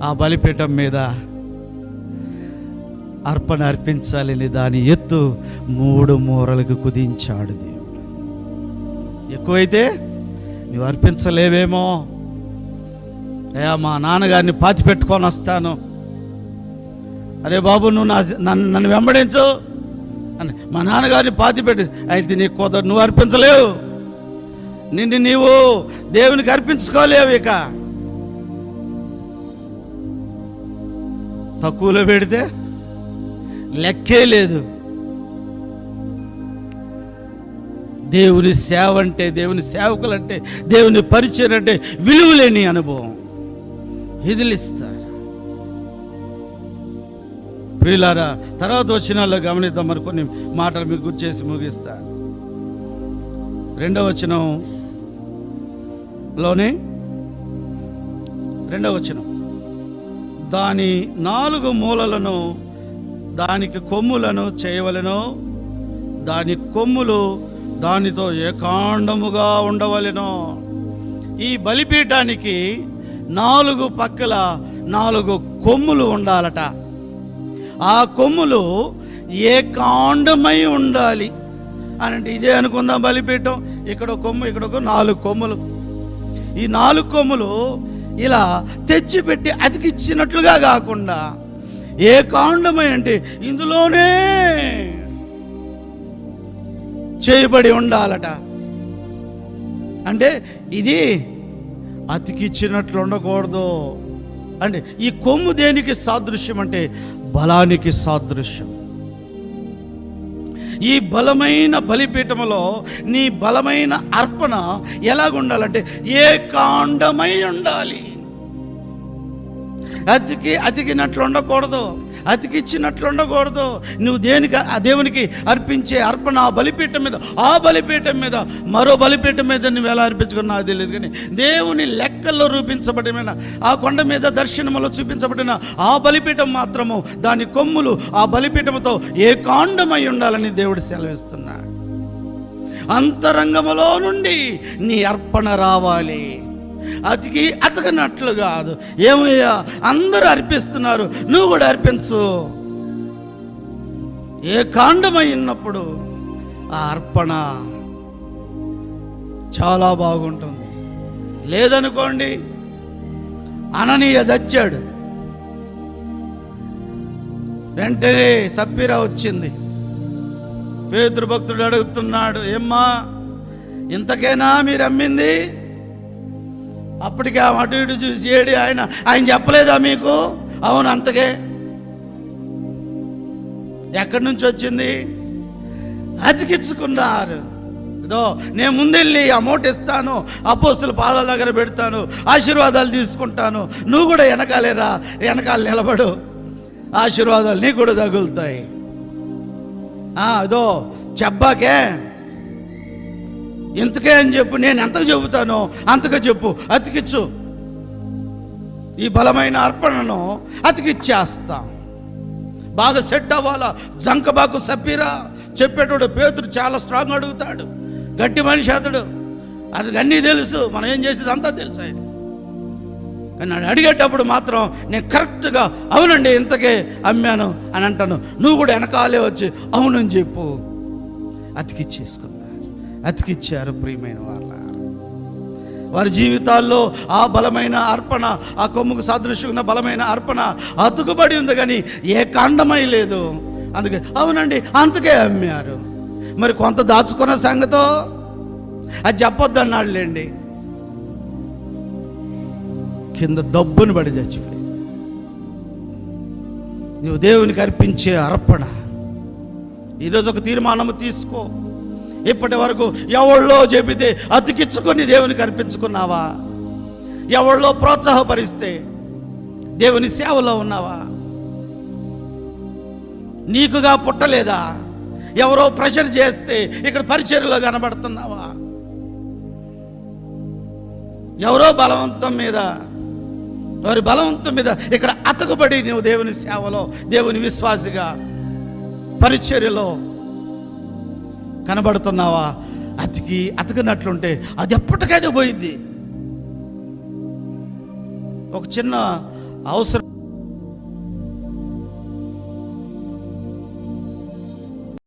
ఆ బలిపీఠం మీద అర్పణ అర్పించాలని దాని ఎత్తు 3 మూరలకు కుదించాడు దేవుడు. ఎక్కువైతే నువ్వు అర్పించలేవేమో, అయ్యా మా నాన్నగారిని పాతి పెట్టుకొని వస్తాను, అరే బాబు నువ్వు నన్ను వెంబడించు అని మా నాన్నగారిని పాతి పెట్టి, అయితే నీకు కుదరదు, నువ్వు అర్పించలేవు, నీవు దేవునికి అర్పించుకోలేవు. ఇక తక్కువలో పెడితే లెక్కే లేదు. దేవుని సేవ అంటే, దేవుని సేవకులంటే, దేవుని పరిచయం అంటే విలువలేని అనుభవం. విదిలిస్తారు. ప్రియులారా, తర్వాత వచనాల్లో గమనిద్దాం. మరి కొన్ని మాటలు మీకు గుర్తు చేసి ముగిస్తాను. 2వ వచనంలోనే 2వ వచనం, దాని 4 మూలలను దానికి కొమ్ములను చేయవలెను, దాని కొమ్ములు దానితో ఏకాండముగా ఉండవలెను. ఈ బలిపీఠానికి 4 పక్కల 4 కొమ్ములు ఉండాలట. ఆ కొమ్ములు ఏకాండమై ఉండాలి అని అంటే ఇదే అనుకుందాం. బలిపీఠం ఇక్కడ కొమ్ము, ఇక్కడ 4 కొమ్ములు. ఈ 4 కొమ్ములు ఇలా తెచ్చిపెట్టి అతికిచ్చినట్లుగా కాకుండా ఏకాండమై అంటే ఇందులోనే చేయబడి ఉండాలట. అంటే ఇది అతికిచ్చినట్లు ఉండకూడదు. అంటే ఈ కొమ్ము దేనికి సాదృశ్యం అంటే బలానికి సాదృశ్యం. ఈ బలమైన బలిపీఠములో నీ బలమైన అర్పణ ఎలాగుండాలంటే ఏకాండమై ఉండాలి. అతికినట్లు ఉండకూడదు, అతికిచ్చినట్లు ఉండకూడదు. నువ్వు దేవునికి అర్పించే అర్పణ ఆ బలిపీఠం మీద, ఆ బలిపీఠం మీద, మరో బలిపీఠం మీద నువ్వు ఎలా అర్పించుకున్నా నాకు తెలియదు, కానీ దేవుని లెక్కల్లో రూపించబడిన ఆ కొండ మీద దర్శనములో చూపించబడిన ఆ బలిపీఠం మాత్రము, దాని కొమ్ములు ఆ బలిపీఠముతో ఏకాండమై ఉండాలని దేవుడు సెలవిస్తున్నాడు. అంతరంగములో నుండి నీ అర్పణ రావాలి, అతకనట్లు కాదు. ఏమయ్యా అందరూ అర్పిస్తున్నారు, నువ్వు కూడా అర్పించు. ఏకాండమై ఉన్నప్పుడు ఆ అర్పణ చాలా బాగుంటుంది. లేదనుకోండి, అననీయ చచ్చాడు, వెంటనే సప్పీరా వచ్చింది. పేతురు భక్తుడు అడుగుతున్నాడు, ఏమ్మా ఇంతకైనా మీరు అమ్మింది? అప్పటికి అటు ఇటు చూసి ఏడి ఆయన చెప్పలేదా మీకు? అవును, అంతకే. ఎక్కడి నుంచి వచ్చింది? అతికించుకున్నారు. ఇదో నేను ముందెళ్ళి అమౌంట్ ఇస్తాను, అపోస్తుల పాదాల దగ్గర పెడతాను, ఆశీర్వాదాలు తీసుకుంటాను, నువ్వు కూడా వెనకాల నిలబడు, ఆశీర్వాదాలు నీకు కూడా తగులుతాయి. ఇదో చెప్పాకే ఇంతకే అని చెప్పు, నేను ఎంతకు చెబుతానో అంతగా చెప్పు, అతికిచ్చు. ఈ బలమైన అర్పణను అతికిచ్చేస్తా. బాగా సెట్ అవ్వాలా. జంకబాకు సప్పీరా చెప్పేటోడు పేతురు చాలా స్ట్రాంగ్ అడుగుతాడు, గట్టి మనిషి అతడు, అది అన్నీ తెలుసు, మనం ఏం చేసేది అంతా తెలుసు ఆయన. కానీ నన్ను అడిగేటప్పుడు మాత్రం నేను కరెక్ట్గా అవునండి ఇంతకే అమ్మాను అని అంటాను, నువ్వు కూడా వెనకాలే వచ్చి అవునని చెప్పు. అతికిచ్చారు ప్రియమైన వాళ్ళ. వారి జీవితాల్లో ఆ బలమైన అర్పణ, ఆ కొమ్ముకు సాదృశ్యం ఉన్న బలమైన అర్పణ అతుకుబడి ఉంది, కానీ ఏ కాండమై లేదు. అందుకే అవునండి అంతకే అమ్మారు. మరి కొంత దాచుకున్న సంగతో అది చెప్పొద్దు అన్నాడులేండి. కింద దబ్బును పడి చచ్చిపోయి. నువ్వు దేవునికి అర్పించే అర్పణ ఈరోజు ఒక తీర్మానము తీసుకో. ఇప్పటి వరకు ఎవళ్ళో చెబితే అతికించుకొని దేవునికి అర్పించుకున్నావా? ఎవళ్ళో ప్రోత్సాహపరిస్తే దేవుని సేవలో ఉన్నావా? నీకుగా పుట్టలేదా? ఎవరో ప్రెషర్ చేస్తే ఇక్కడ పరిచర్యలో కనబడుతున్నావా? ఎవరో బలవంతం మీద, వారి బలవంతం మీద ఇక్కడ అతకబడి నువ్వు దేవుని సేవలో, దేవుని విశ్వాసిగా పరిచర్యలో కనబడుతున్నావా? అతకనట్లుంటే అది ఎప్పటికైనా పోయింది. ఒక చిన్న అవసరం